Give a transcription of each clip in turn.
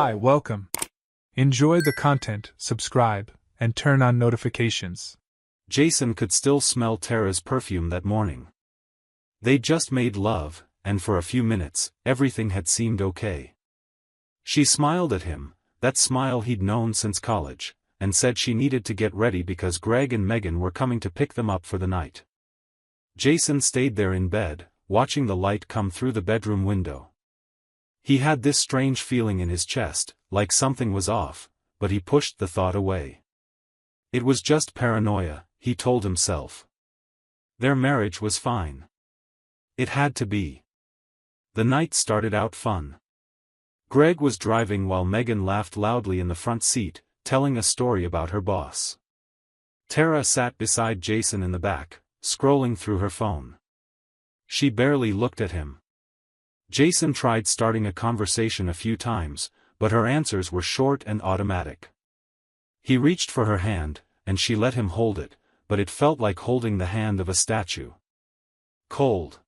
Hi, welcome. Enjoy the content, subscribe, and turn on notifications. Jason could still smell Tara's perfume that morning. They'd just made love, and for a few minutes, everything had seemed okay. She smiled at him, that smile he'd known since college, and said she needed to get ready because Greg and Megan were coming to pick them up for the night. Jason stayed there in bed, watching the light come through the bedroom window. He had this strange feeling in his chest, like something was off, but he pushed the thought away. It was just paranoia, he told himself. Their marriage was fine. It had to be. The night started out fun. Greg was driving while Megan laughed loudly in the front seat, telling a story about her boss. Tara sat beside Jason in the back, scrolling through her phone. She barely looked at him. Jason tried starting a conversation a few times, but her answers were short and automatic. He reached for her hand, and she let him hold it, but it felt like holding the hand of a statue. Cold.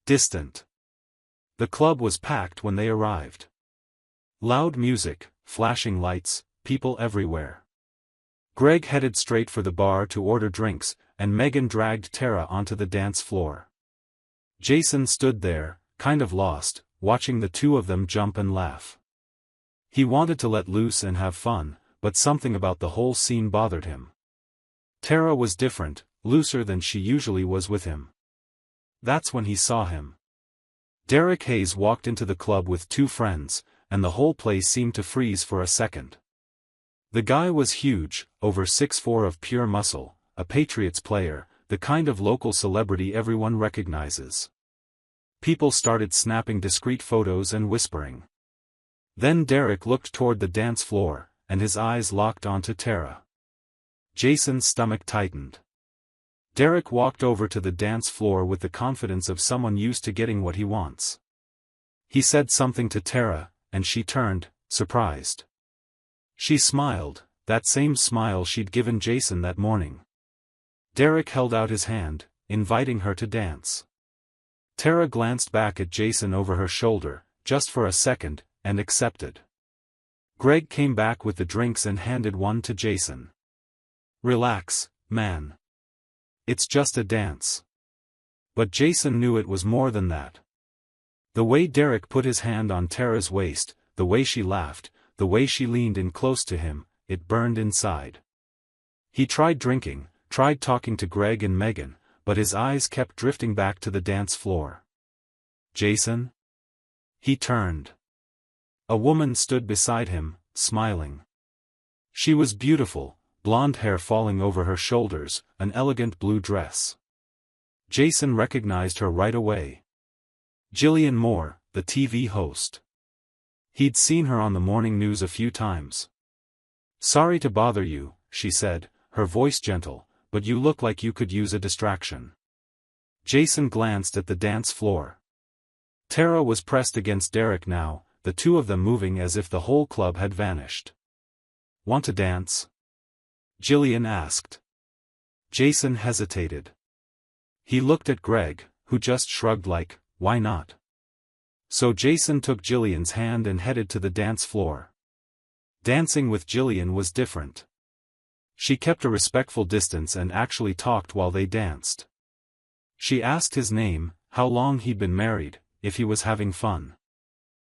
Distant. The club was packed when they arrived. Loud music, flashing lights, people everywhere. Greg headed straight for the bar to order drinks, and Megan dragged Tara onto the dance floor. Jason stood there, kind of lost, watching the two of them jump and laugh. He wanted to let loose and have fun, but something about the whole scene bothered him. Tara was different, looser than she usually was with him. That's when he saw him. Derek Hayes walked into the club with two friends, and the whole place seemed to freeze for a second. The guy was huge, over 6'4" of pure muscle, a Patriots player, the kind of local celebrity everyone recognizes. People started snapping discreet photos and whispering. Then Derek looked toward the dance floor, and his eyes locked onto Tara. Jason's stomach tightened. Derek walked over to the dance floor with the confidence of someone used to getting what he wants. He said something to Tara, and she turned, surprised. She smiled, that same smile she'd given Jason that morning. Derek held out his hand, inviting her to dance. Tara glanced back at Jason over her shoulder, just for a second, and accepted. Greg came back with the drinks and handed one to Jason. Relax, man. It's just a dance. But Jason knew it was more than that. The way Derek put his hand on Tara's waist, the way she laughed, the way she leaned in close to him, it burned inside. He tried drinking, tried talking to Greg and Megan, but his eyes kept drifting back to the dance floor. Jason? He turned. A woman stood beside him, smiling. She was beautiful, blonde hair falling over her shoulders, an elegant blue dress. Jason recognized her right away. Jillian Moore, the TV host. He'd seen her on the morning news a few times. Sorry to bother you, she said, her voice gentle, but you look like you could use a distraction. Jason glanced at the dance floor. Tara was pressed against Derek now, the two of them moving as if the whole club had vanished. Want to dance? Jillian asked. Jason hesitated. He looked at Greg, who just shrugged like, why not? So Jason took Jillian's hand and headed to the dance floor. Dancing with Jillian was different. She kept a respectful distance and actually talked while they danced. She asked his name, how long he'd been married, if he was having fun.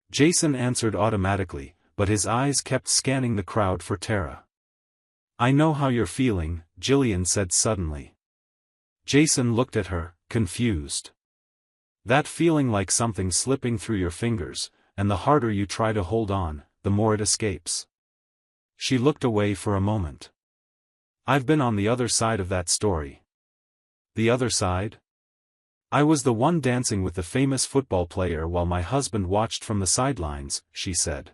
Jason answered automatically, but his eyes kept scanning the crowd for Tara. I know how you're feeling, Jillian said suddenly. Jason looked at her, confused. That feeling like something slipping through your fingers, and the harder you try to hold on, the more it escapes. She looked away for a moment. I've been on the other side of that story. The other side? I was the one dancing with the famous football player while my husband watched from the sidelines, she said.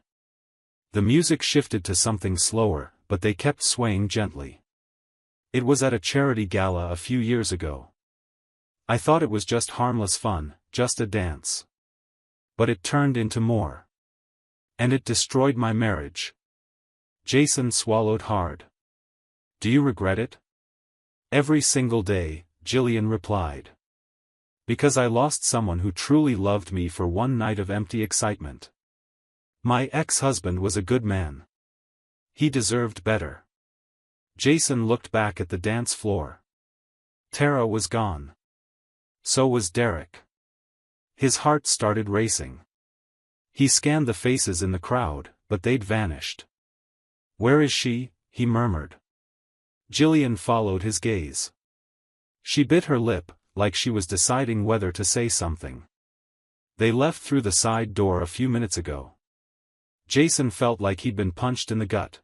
The music shifted to something slower, but they kept swaying gently. It was at a charity gala a few years ago. I thought it was just harmless fun, just a dance. But it turned into more. And it destroyed my marriage. Jason swallowed hard. Do you regret it? Every single day, Jillian replied. Because I lost someone who truly loved me for one night of empty excitement. My ex-husband was a good man. He deserved better. Jason looked back at the dance floor. Tara was gone. So was Derek. His heart started racing. He scanned the faces in the crowd, but they'd vanished. Where is she? He murmured. Jillian followed his gaze. She bit her lip, like she was deciding whether to say something. They left through the side door a few minutes ago. Jason felt like he'd been punched in the gut.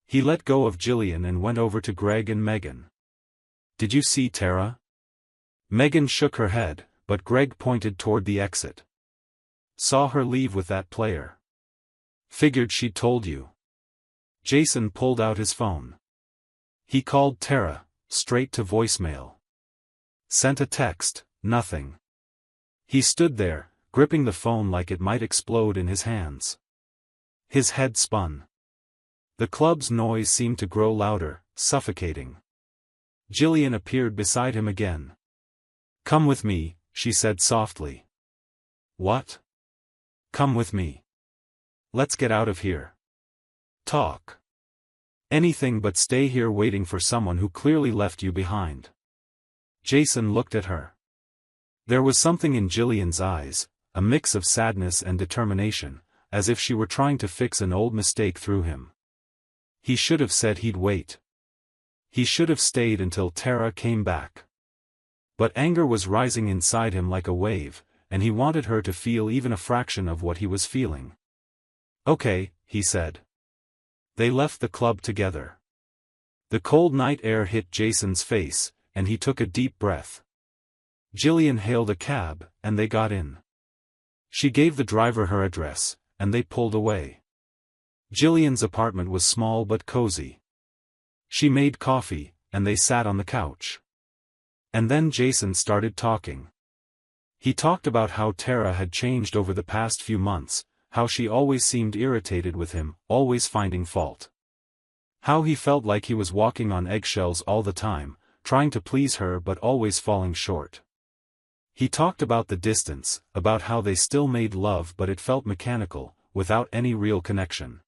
He let go of Jillian and went over to Greg and Megan. Did you see Tara? Megan shook her head, but Greg pointed toward the exit. Saw her leave with that player. Figured she'd told you. Jason pulled out his phone. He called Tara, straight to voicemail. Sent a text, nothing. He stood there, gripping the phone like it might explode in his hands. His head spun. The club's noise seemed to grow louder, suffocating. Jillian appeared beside him again. Come with me, she said softly. What? Come with me. Let's get out of here. Talk. Anything but stay here waiting for someone who clearly left you behind. Jason looked at her. There was something in Jillian's eyes, a mix of sadness and determination, as if she were trying to fix an old mistake through him. He should have said he'd wait. He should have stayed until Tara came back. But anger was rising inside him like a wave, and he wanted her to feel even a fraction of what he was feeling. Okay, he said. They left the club together. The cold night air hit Jason's face, and he took a deep breath. Jillian hailed a cab, and they got in. She gave the driver her address, and they pulled away. Jillian's apartment was small but cozy. She made coffee, and they sat on the couch. And then Jason started talking. He talked about how Tara had changed over the past few months, how she always seemed irritated with him, always finding fault. How he felt like he was walking on eggshells all the time, trying to please her but always falling short. He talked about the distance, about how they still made love but it felt mechanical, without any real connection.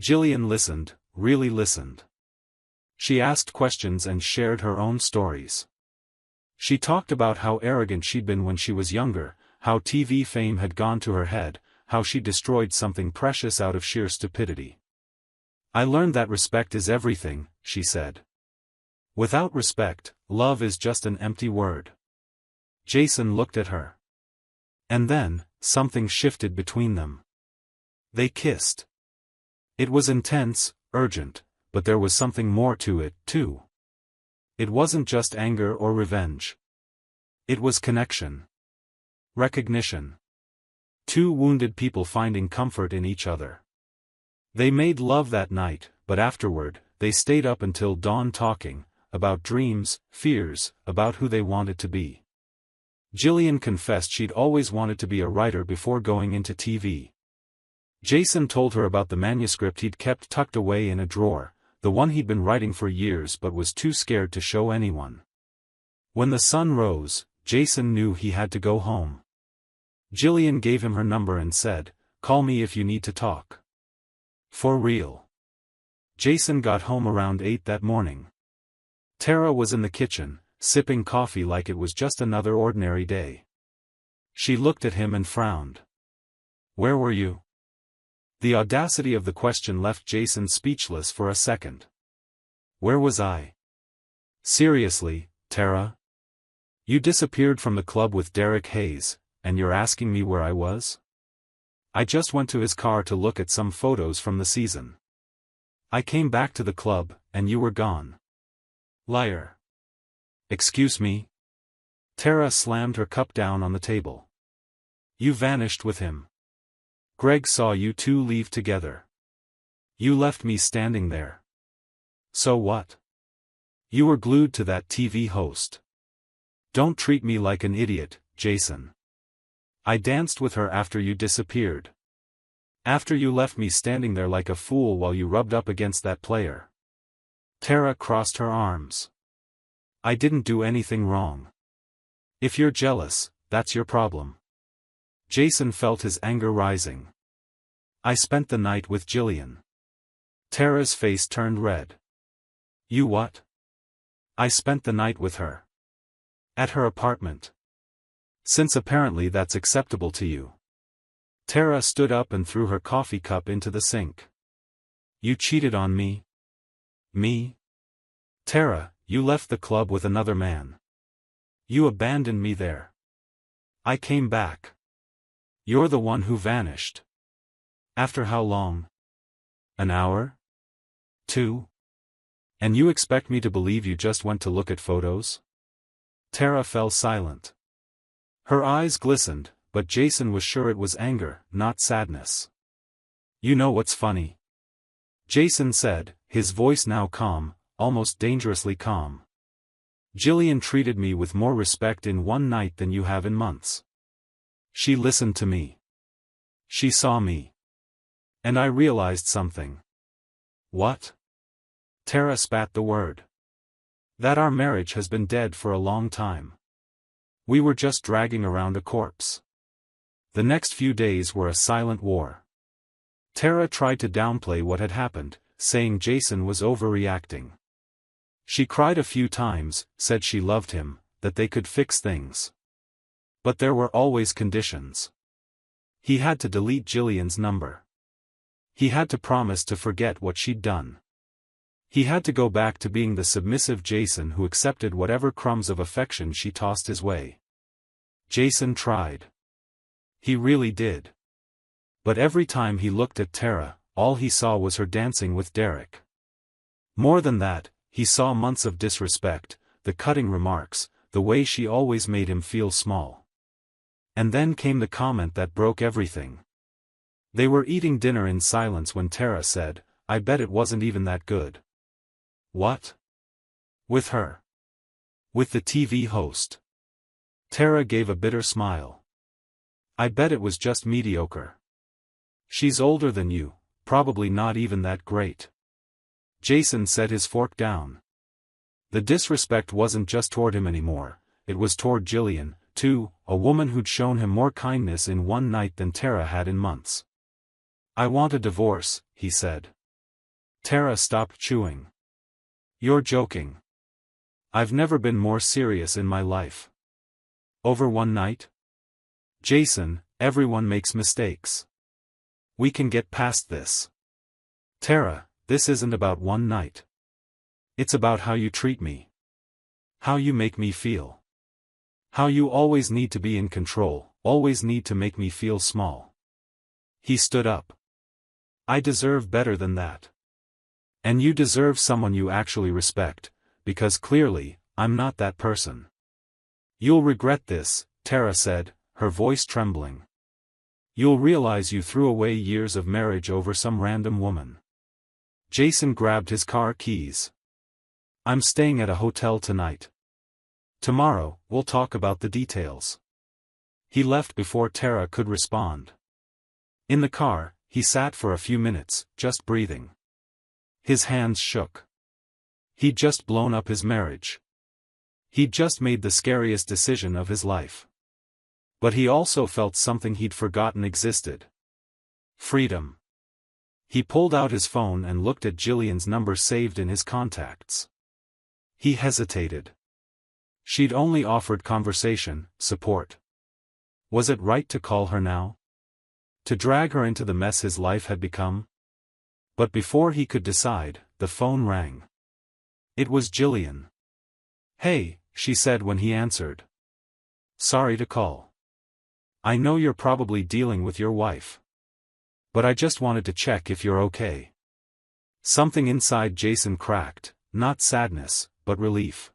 Jillian listened, really listened. She asked questions and shared her own stories. She talked about how arrogant she'd been when she was younger, how TV fame had gone to her head, how she destroyed something precious out of sheer stupidity. I learned that respect is everything, she said. Without respect, love is just an empty word. Jason looked at her. And then, something shifted between them. They kissed. It was intense, urgent, but there was something more to it, too. It wasn't just anger or revenge. It was connection. Recognition. Two wounded people finding comfort in each other. They made love that night, but afterward, they stayed up until dawn talking, about dreams, fears, about who they wanted to be. Jillian confessed she'd always wanted to be a writer before going into TV. Jason told her about the manuscript he'd kept tucked away in a drawer, the one he'd been writing for years but was too scared to show anyone. When the sun rose, Jason knew he had to go home. Jillian gave him her number and said, "Call me if you need to talk." For real. Jason got home around 8 that morning. Tara was in the kitchen, sipping coffee like it was just another ordinary day. She looked at him and frowned. "Where were you?" The audacity of the question left Jason speechless for a second. "Where was I?" "Seriously, Tara? You disappeared from the club with Derek Hayes, and you're asking me where I was? I just went to his car to look at some photos from the season. I came back to the club, and you were gone." "Liar." "Excuse me?" Tara slammed her cup down on the table. "You vanished with him. Greg saw you two leave together. You left me standing there. So what? You were glued to that TV host. Don't treat me like an idiot, Jason. I danced with her after you disappeared. After you left me standing there like a fool while you rubbed up against that player." Tara crossed her arms. "I didn't do anything wrong. If you're jealous, that's your problem." Jason felt his anger rising. I spent the night with Jillian. Tara's face turned red. You what? I spent the night with her. At her apartment. Since apparently that's acceptable to you. Tara stood up and threw her coffee cup into the sink. You cheated on me? Me? Tara, you left the club with another man. You abandoned me there. I came back. You're the one who vanished. After how long? An hour? 2? And you expect me to believe you just went to look at photos? Tara fell silent. Her eyes glistened, but Jason was sure it was anger, not sadness. You know what's funny? Jason said, his voice now calm, almost dangerously calm. Jillian treated me with more respect in one night than you have in months. She listened to me. She saw me. And I realized something. What? Tara spat the word. That our marriage has been dead for a long time. We were just dragging around a corpse. The next few days were a silent war. Tara tried to downplay what had happened, saying Jason was overreacting. She cried a few times, said she loved him, that they could fix things. But there were always conditions. He had to delete Jillian's number. He had to promise to forget what she'd done. He had to go back to being the submissive Jason who accepted whatever crumbs of affection she tossed his way. Jason tried. He really did. But every time he looked at Tara, all he saw was her dancing with Derek. More than that, he saw months of disrespect, the cutting remarks, the way she always made him feel small. And then came the comment that broke everything. They were eating dinner in silence when Tara said, I bet it wasn't even that good. What? With her? With the TV host? Tara gave a bitter smile. I bet it was just mediocre. She's older than you, probably not even that great. Jason set his fork down. The disrespect wasn't just toward him anymore, it was toward Jillian, too, a woman who'd shown him more kindness in one night than Tara had in months. I want a divorce, he said. Tara stopped chewing. You're joking. I've never been more serious in my life. Over one night? Jason, everyone makes mistakes. We can get past this. Tara, this isn't about one night. It's about how you treat me. How you make me feel. How you always need to be in control, always need to make me feel small. He stood up. I deserve better than that. And you deserve someone you actually respect, because clearly, I'm not that person. You'll regret this, Tara said, her voice trembling. You'll realize you threw away years of marriage over some random woman. Jason grabbed his car keys. I'm staying at a hotel tonight. Tomorrow, we'll talk about the details. He left before Tara could respond. In the car, he sat for a few minutes, just breathing. His hands shook. He'd just blown up his marriage. He'd just made the scariest decision of his life. But he also felt something he'd forgotten existed. Freedom. He pulled out his phone and looked at Jillian's number saved in his contacts. He hesitated. She'd only offered conversation, support. Was it right to call her now? To drag her into the mess his life had become? But before he could decide, the phone rang. It was Jillian. Hey, she said when he answered. Sorry to call. I know you're probably dealing with your wife. But I just wanted to check if you're okay. Something inside Jason cracked, not sadness, but relief.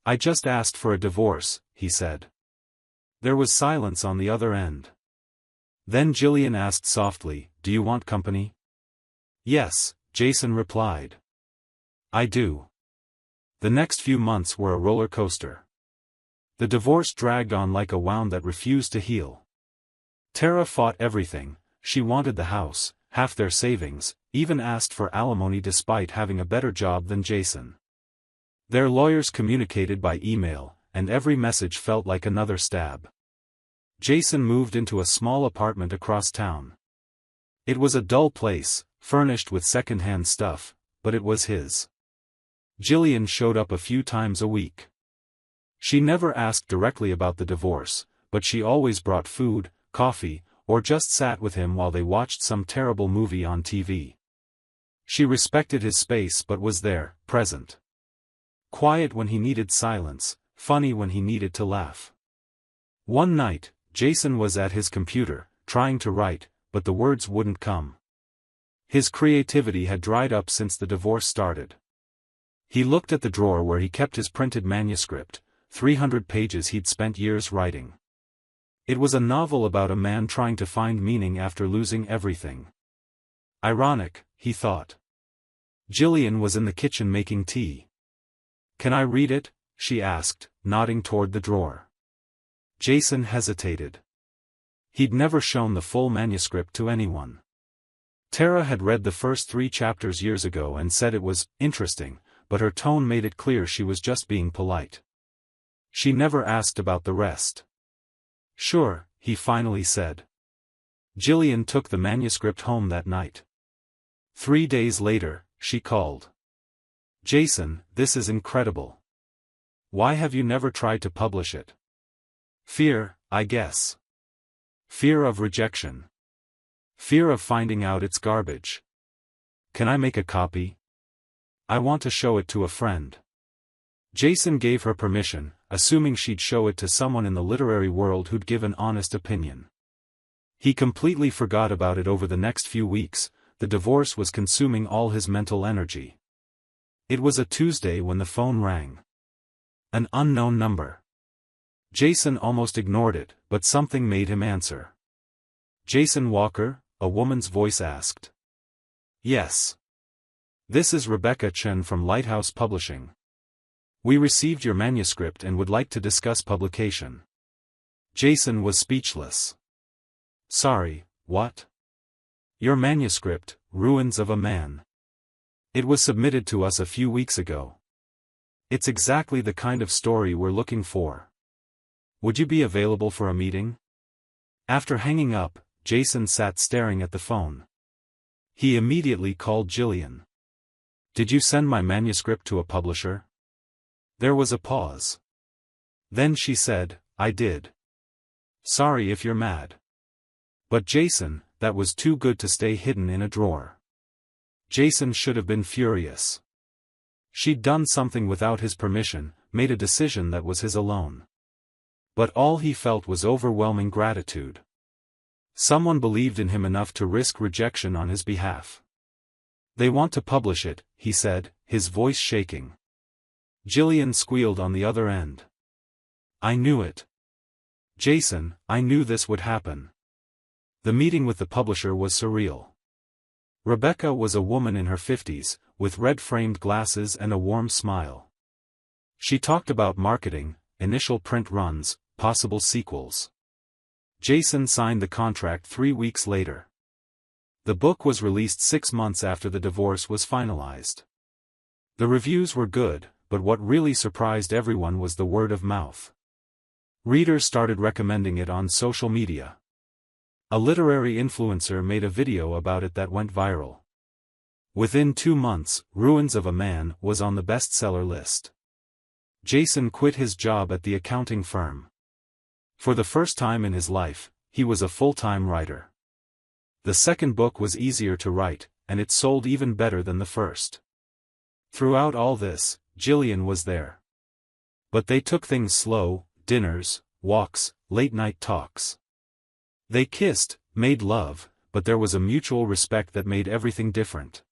I just asked for a divorce, he said. There was silence on the other end. Then Jillian asked softly, do you want company? Yes, Jason replied. I do. The next few months were a roller coaster. The divorce dragged on like a wound that refused to heal. Tara fought everything. She wanted the house, half their savings, even asked for alimony despite having a better job than Jason. Their lawyers communicated by email, and every message felt like another stab. Jason moved into a small apartment across town. It was a dull place, furnished with second-hand stuff, but it was his. Jillian showed up a few times a week. She never asked directly about the divorce, but she always brought food, coffee, or just sat with him while they watched some terrible movie on TV. She respected his space but was there, present. Quiet when he needed silence, funny when he needed to laugh. One night, Jason was at his computer, trying to write, but the words wouldn't come. His creativity had dried up since the divorce started. He looked at the drawer where he kept his printed manuscript, 300 pages he'd spent years writing. It was a novel about a man trying to find meaning after losing everything. Ironic, he thought. Jillian was in the kitchen making tea. "Can I read it?" she asked, nodding toward the drawer. Jason hesitated. He'd never shown the full manuscript to anyone. Tara had read the first 3 chapters years ago and said it was interesting, but her tone made it clear she was just being polite. She never asked about the rest. "Sure," he finally said. Jillian took the manuscript home that night. 3 days later, she called. "Jason, this is incredible. Why have you never tried to publish it?" "Fear, I guess. Fear of rejection. Fear of finding out it's garbage. Can I make a copy? I want to show it to a friend." Jason gave her permission, assuming she'd show it to someone in the literary world who'd give an honest opinion. He completely forgot about it over the next few weeks. The divorce was consuming all his mental energy. It was a Tuesday when the phone rang. An unknown number. Jason almost ignored it, but something made him answer. "Jason Walker?" a woman's voice asked. "Yes. This is Rebecca Chen from Lighthouse Publishing. We received your manuscript and would like to discuss publication." Jason was speechless. "Sorry, what?" "Your manuscript, Ruins of a Man. It was submitted to us a few weeks ago. It's exactly the kind of story we're looking for. Would you be available for a meeting?" After hanging up, Jason sat staring at the phone. He immediately called Jillian. "Did you send my manuscript to a publisher?" There was a pause. Then she said, "I did. Sorry if you're mad." But Jason, that was too good to stay hidden in a drawer. Jason should have been furious. She'd done something without his permission, made a decision that was his alone. But all he felt was overwhelming gratitude. Someone believed in him enough to risk rejection on his behalf. "They want to publish it," he said, his voice shaking. Jillian squealed on the other end. "I knew it. Jason, I knew this would happen." The meeting with the publisher was surreal. Rebecca was a woman in her 50s, with red-framed glasses and a warm smile. She talked about marketing, initial print runs, possible sequels. Jason signed the contract 3 weeks later. The book was released 6 months after the divorce was finalized. The reviews were good, but what really surprised everyone was the word of mouth. Readers started recommending it on social media. A literary influencer made a video about it that went viral. Within 2 months, Ruins of a Man was on the bestseller list. Jason quit his job at the accounting firm. For the first time in his life, he was a full-time writer. The second book was easier to write, and it sold even better than the first. Throughout all this, Jillian was there. But they took things slow: dinners, walks, late-night talks. They kissed, made love, but there was a mutual respect that made everything different.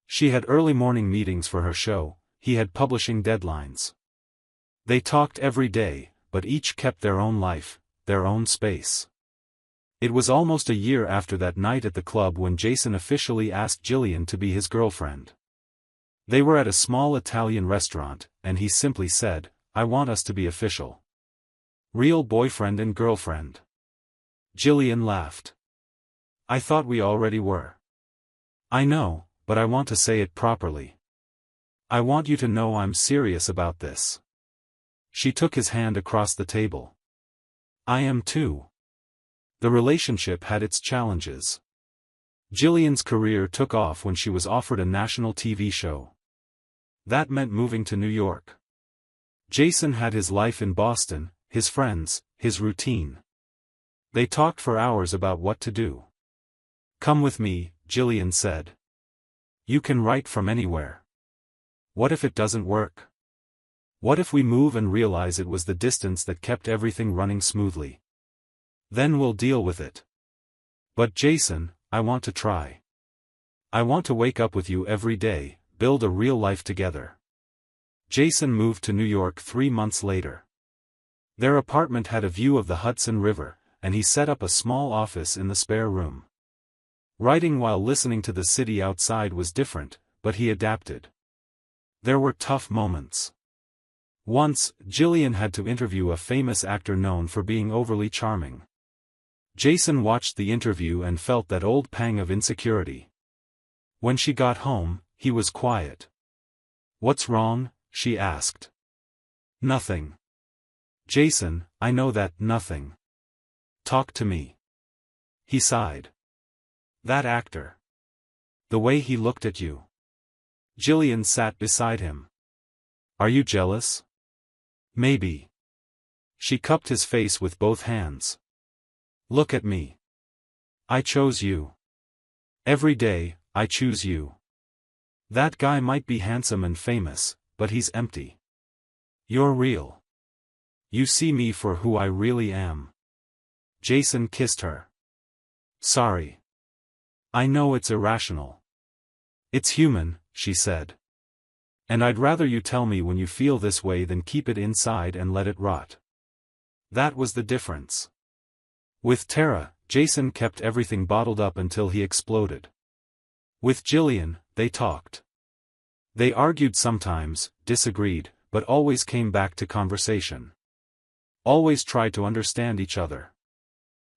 She had early morning meetings for her show, he had publishing deadlines. They talked every day, but each kept their own life, their own space. It was almost a year after that night at the club when Jason officially asked Jillian to be his girlfriend. They were at a small Italian restaurant, and he simply said, "I want us to be official. Real boyfriend and girlfriend." Jillian laughed. "I thought we already were." "I know, but I want to say it properly. I want you to know I'm serious about this." She took his hand across the table. "I am too." The relationship had its challenges. Jillian's career took off when she was offered a national TV show. That meant moving to New York. Jason had his life in Boston, his friends, his routine. They talked for hours about what to do. "Come with me," Jillian said. "You can write from anywhere. What if it doesn't work? What if we move and realize it was the distance that kept everything running smoothly? Then we'll deal with it." "But Jason, I want to try. I want to wake up with you every day, build a real life together." Jason moved to New York 3 months later. Their apartment had a view of the Hudson River, and he set up a small office in the spare room. Writing while listening to the city outside was different, but he adapted. There were tough moments. Once, Jillian had to interview a famous actor known for being overly charming. Jason watched the interview and felt that old pang of insecurity. When she got home, he was quiet. "What's wrong?" she asked. "Nothing." "Jason, I know that, nothing. Talk to me." He sighed. "That actor. The way he looked at you." Jillian sat beside him. "Are you jealous?" "Maybe." She cupped his face with both hands. "Look at me. I chose you. Every day, I choose you. That guy might be handsome and famous, but he's empty. You're real. You see me for who I really am." Jason kissed her. "Sorry. I know it's irrational. It's human," she said. "And I'd rather you tell me when you feel this way than keep it inside and let it rot." That was the difference. With Tara, Jason kept everything bottled up until he exploded. With Jillian, they talked. They argued sometimes, disagreed, but always came back to conversation. Always tried to understand each other.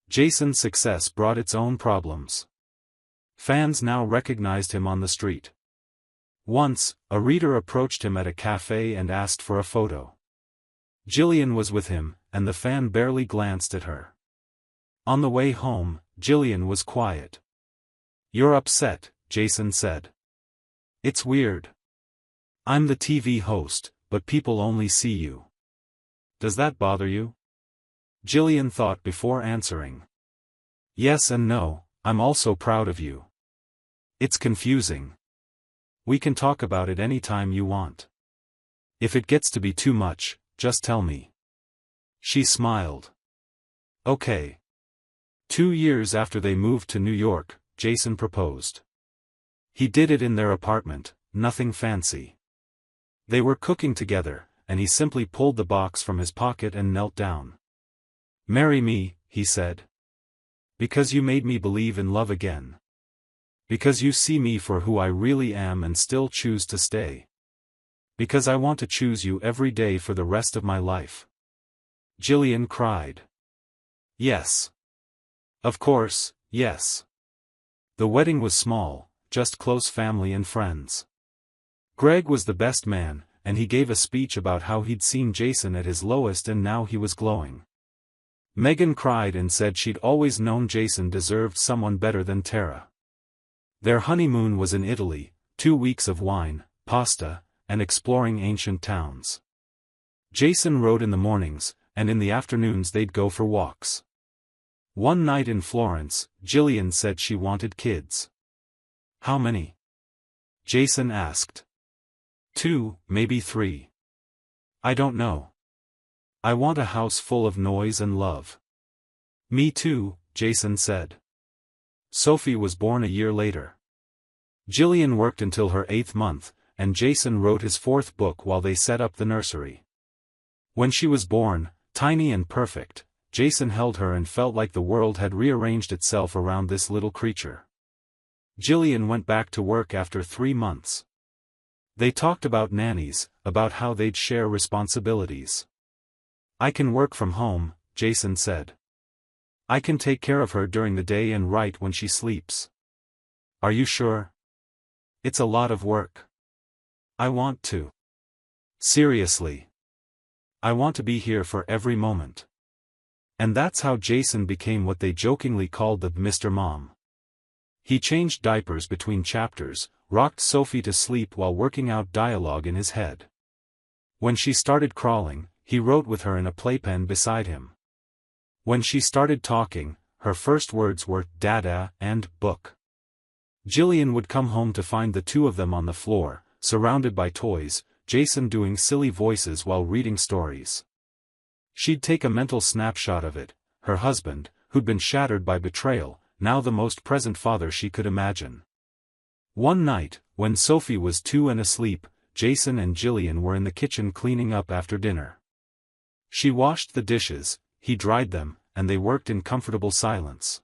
Jason's success brought its own problems. Fans now recognized him on the street. Once, a reader approached him at a cafe and asked for a photo. Jillian was with him, and the fan barely glanced at her. On the way home, Jillian was quiet. "You're upset," Jason said. "It's weird. I'm the TV host, but people only see you. Does that bother you?" Jillian thought before answering. "Yes and no, I'm also proud of you. It's confusing. We can talk about it anytime you want. If it gets to be too much, just tell me." She smiled. "Okay." 2 years after they moved to New York, Jason proposed. He did it in their apartment, nothing fancy. They were cooking together, and he simply pulled the box from his pocket and knelt down. "Marry me," he said. "Because you made me believe in love again. Because you see me for who I really am and still choose to stay. Because I want to choose you every day for the rest of my life." Jillian cried. "Yes. Of course, yes." The wedding was small, just close family and friends. Greg was the best man, and he gave a speech about how he'd seen Jason at his lowest and now he was glowing. Megan cried and said she'd always known Jason deserved someone better than Tara. Their honeymoon was in Italy, 2 weeks of wine, pasta, and exploring ancient towns. Jason rode in the mornings, and in the afternoons they'd go for walks. One night in Florence, Jillian said she wanted kids. "How many?" Jason asked. 2, maybe 3. "I don't know. I want a house full of noise and love." "Me too," Jason said. Sophie was born a year later. Jillian worked until her 8th month, and Jason wrote his 4th book while they set up the nursery. When she was born, tiny and perfect, Jason held her and felt like the world had rearranged itself around this little creature. Jillian went back to work after 3 months. They talked about nannies, about how they'd share responsibilities. "I can work from home," Jason said. "I can take care of her during the day and write when she sleeps." "Are you sure? It's a lot of work." "I want to. Seriously. I want to be here for every moment." And that's how Jason became what they jokingly called the Mr. Mom. He changed diapers between chapters, rocked Sophie to sleep while working out dialogue in his head. When she started crawling, he wrote with her in a playpen beside him. When she started talking, her first words were "dada" and "book." Jillian would come home to find the two of them on the floor, surrounded by toys, Jason doing silly voices while reading stories. She'd take a mental snapshot of it, her husband, who'd been shattered by betrayal, now the most present father she could imagine. One night, when Sophie was 2 and asleep, Jason and Jillian were in the kitchen cleaning up after dinner. She washed the dishes, he dried them, and they worked in comfortable silence.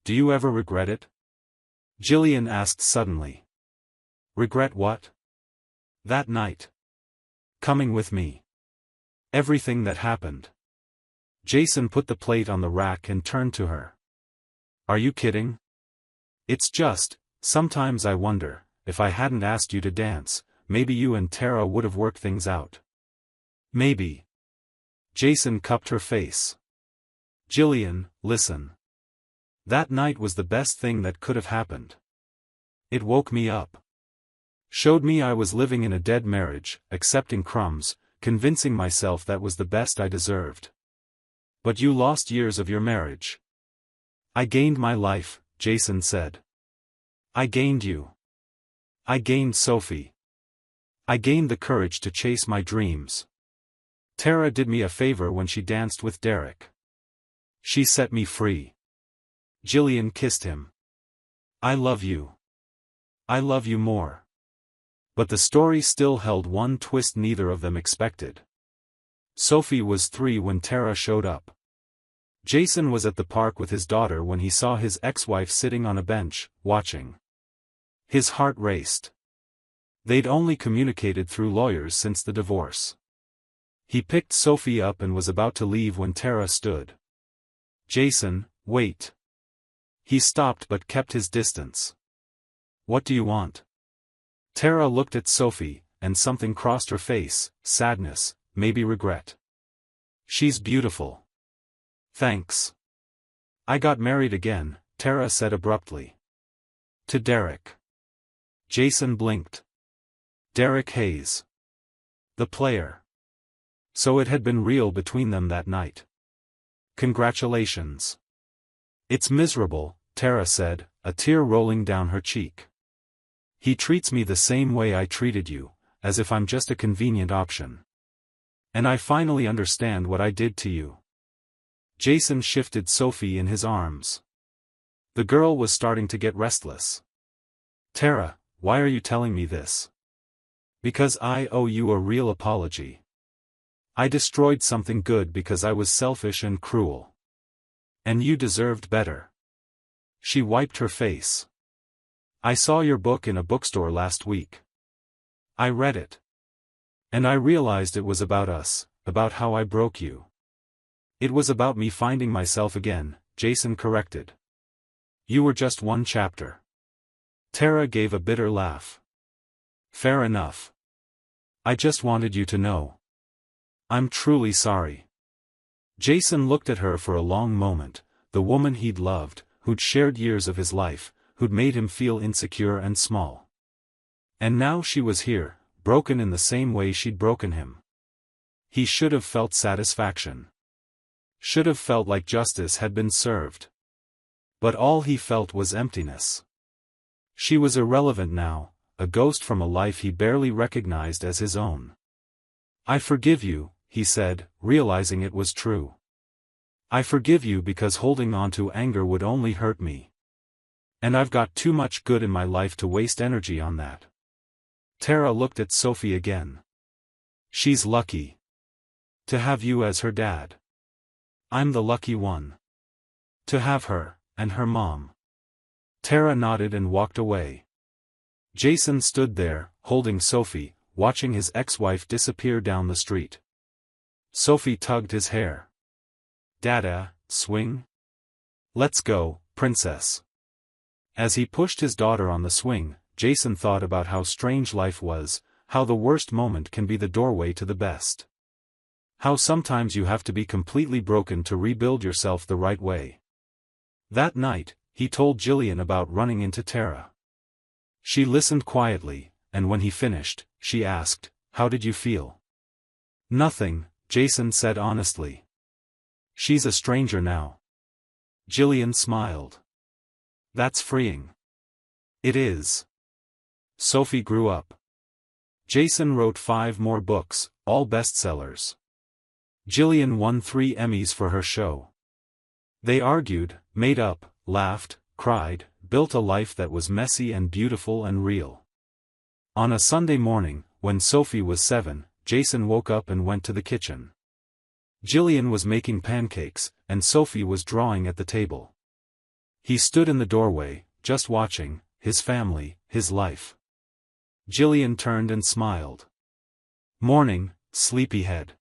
"Do you ever regret it?" Jillian asked suddenly. "Regret what?" "That night. Coming with me. Everything that happened." Jason put the plate on the rack and turned to her. "Are you kidding? It's just, sometimes I wonder, if I hadn't asked you to dance, maybe you and Tara would have worked things out. Maybe." Jason cupped her face. "Jillian, listen. That night was the best thing that could have happened. It woke me up. Showed me I was living in a dead marriage, accepting crumbs, convincing myself that was the best I deserved. But you lost years of your marriage." "I gained my life," Jason said. "I gained you. I gained Sophie. I gained the courage to chase my dreams. Tara did me a favor when she danced with Derek. She set me free." Jillian kissed him. "I love you. I love you more." But the story still held one twist neither of them expected. Sophie was 3 when Tara showed up. Jason was at the park with his daughter when he saw his ex-wife sitting on a bench, watching. His heart raced. They'd only communicated through lawyers since the divorce. He picked Sophie up and was about to leave when Tara stood. "Jason, wait." He stopped but kept his distance. "What do you want?" Tara looked at Sophie, and something crossed her face, sadness, maybe regret. "She's beautiful." "Thanks. I got married again," Tara said abruptly. "To Derek." Jason blinked. Derek Hayes. The player. So it had been real between them that night. "Congratulations." "It's miserable," Tara said, a tear rolling down her cheek. "He treats me the same way I treated you, as if I'm just a convenient option. And I finally understand what I did to you." Jason shifted Sophie in his arms. The girl was starting to get restless. "Tara, why are you telling me this?" "Because I owe you a real apology. I destroyed something good because I was selfish and cruel. And you deserved better." She wiped her face. "I saw your book in a bookstore last week. I read it. And I realized it was about us, about how I broke you." "It was about me finding myself again," Jason corrected. "You were just one chapter." Tara gave a bitter laugh. "Fair enough. I just wanted you to know. I'm truly sorry." Jason looked at her for a long moment, the woman he'd loved, who'd shared years of his life, who'd made him feel insecure and small. And now she was here, broken in the same way she'd broken him. He should have felt satisfaction. Should have felt like justice had been served. But all he felt was emptiness. She was irrelevant now, a ghost from a life he barely recognized as his own. "I forgive you," he said, realizing it was true. "I forgive you because holding on to anger would only hurt me. And I've got too much good in my life to waste energy on that." Tara looked at Sophie again. "She's lucky to have you as her dad. I'm the lucky one to have her, and her mom." Tara nodded and walked away. Jason stood there, holding Sophie, watching his ex-wife disappear down the street. Sophie tugged his hair. "Dada, swing? Let's go, princess." As he pushed his daughter on the swing, Jason thought about how strange life was, how the worst moment can be the doorway to the best. How sometimes you have to be completely broken to rebuild yourself the right way. That night, he told Jillian about running into Tara. She listened quietly, and when he finished, she asked, "How did you feel?" "Nothing," Jason said honestly. "She's a stranger now." Jillian smiled. "That's freeing." "It is." Sophie grew up. Jason wrote 5 more books, all bestsellers. Jillian won 3 Emmys for her show. They argued, made up, laughed, cried, built a life that was messy and beautiful and real. On a Sunday morning, when Sophie was 7, Jason woke up and went to the kitchen. Jillian was making pancakes, and Sophie was drawing at the table. He stood in the doorway, just watching, his family, his life. Jillian turned and smiled. "Morning, sleepyhead."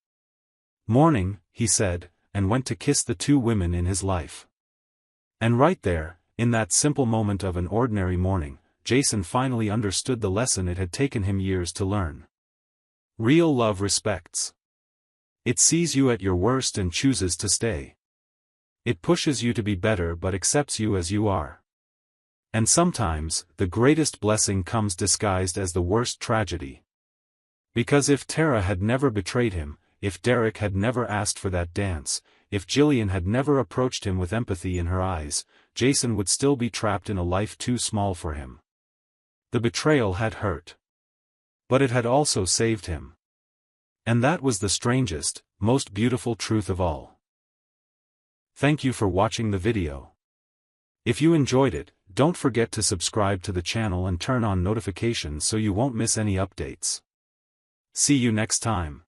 "Morning," he said, and went to kiss the 2 women in his life. And right there, in that simple moment of an ordinary morning, Jason finally understood the lesson it had taken him years to learn. Real love respects. It sees you at your worst and chooses to stay. It pushes you to be better but accepts you as you are. And sometimes, the greatest blessing comes disguised as the worst tragedy. Because if Tara had never betrayed him, if Derek had never asked for that dance, if Jillian had never approached him with empathy in her eyes, Jason would still be trapped in a life too small for him. The betrayal had hurt. But it had also saved him. And that was the strangest, most beautiful truth of all. Thank you for watching the video. If you enjoyed it, don't forget to subscribe to the channel and turn on notifications so you won't miss any updates. See you next time.